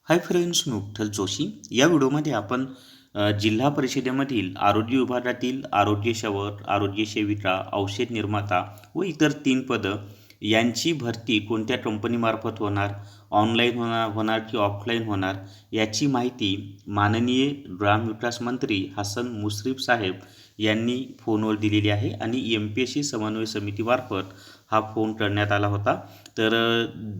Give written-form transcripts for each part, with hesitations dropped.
Hi friends, मी विठ्ठल जोशी. या व्हिडिओमध्ये आपण जिल्हा परिषदेमधील आरोग्य विभागातील आरोग्य सेवक, आरोग्य सेविका, औषध निर्माता व इतर 3 पदं यांची भरती कोणत्या कंपनीमार्फत होणार, ऑनलाईन होणार की ऑफलाईन होणार, याची माहिती माननीय ग्रामविकास मंत्री हसन मुश्रीफ साहेब यांनी फोनवर दिलेली आहे आणि MPSC समन्वय समितीमार्फत हा फोन करण्यात आला होता. तर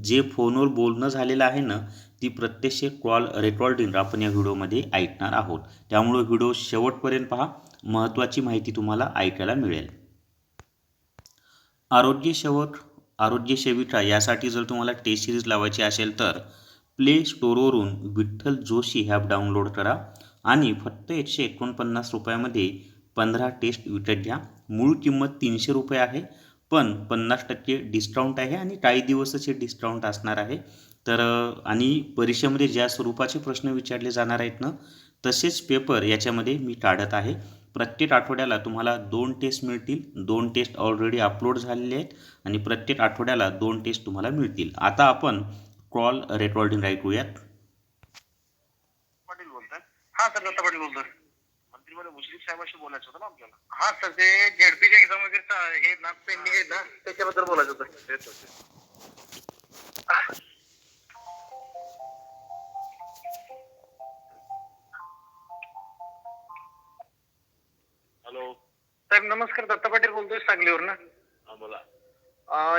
जे फोनवर बोलणं झालेलं आहे ना, ती प्रत्यक्ष कॉल रेकॉर्डिंग आपण या व्हिडिओमध्ये ऐकणार आहोत. त्यामुळे व्हिडिओ शेवटपर्यंत पहा, महत्त्वाची माहिती तुम्हाला ऐकायला मिळेल. आरोग्य सेवक, आरोग्य सेविका यासाठी जर तुम्हाला टेस्ट सिरीज लावायची असेल तर प्ले स्टोअरवरून विठ्ठल जोशी ॲप डाउनलोड करा आणि फक्त 149 रुपयामध्ये 15 टेस्ट विकत घ्या. मूळ किंमत 300 रुपये आहे, पण 50% डिस्काउंट आहे आणि काही दिवसच हे डिस्काउंट असणार आहे. तर आणि परीक्षेमध्ये ज्या स्वरूपाचे प्रश्न विचारले जाणार आहेत ना, तसेच पेपर याच्यामध्ये मी काढत आहे. प्रत्येक आठवड्याला तुम्हाला 2 टेस्ट मिळतील. 2 टेस्ट ऑलरेडी अपलोड झालेले आहेत आणि प्रत्येक आठवड्याला 2 टेस्ट तुम्हाला मिळतील. आता आपण कॉल रेकॉर्डिंग ऐकूयात. पाटील बोलताय? हा सर, दत्ता पाटील बोलतोय. मंत्रीमध्ये मुश्रीफ साहेबांशी बोलायचं होतं ना आपल्याला. हा सर, ते झेडपीचे एक्झाम वगैरे हे ना पेंडिंग आहे ना, त्याच्याबद्दल बोलायचं होतं. हॅलो साहेब, नमस्कार. दत्ता पाटील बोलतोय सांगलीवरून. हा बोला.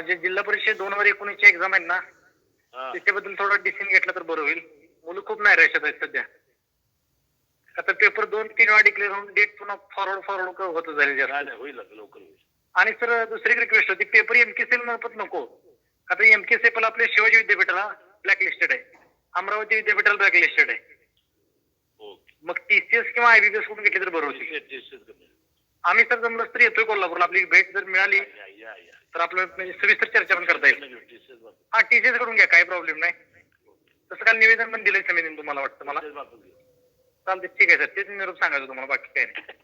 जे जिल्हा परिषद 2019 ची एक्झाम आहे ना, त्याच्याबद्दल थोडं डिसिजन घेतलं तर बरं होईल. मुलं खूप नाही रेषात आहेत सध्या. आता पेपर 2-3 वेळा डिक्लेअर होऊन डेट पुन्हा फॉरवर्ड होत झाली होईल लवकर होईल. आणि सर, दुसरी रिक्वेस्ट होती, पेपर MKCL मार्फत नको. आता MKCL आपल्या शिवाजी विद्यापीठाला ब्लॅकलिस्टेड आहे, अमरावती विद्यापीठाला ब्लॅकलिस्टेड आहे. मग TCS किंवा IBPS कडून घेतली तर बरं होईल. आम्ही सर जमलं तर येतोय कोल्हापूरला. आपली भेट जर मिळाली तर आपलं म्हणजे सविस्तर चर्चा पण करता येईल. हा, TCS कडून घ्या, काही प्रॉब्लेम नाही. तसं काल निवेदन पण दिलंय समितीने, तुम्हाला वाटतं मला. चालते, ठीक आहे सर. तेच निरोप सांगायचं तुम्हाला, बाकी काय नाही.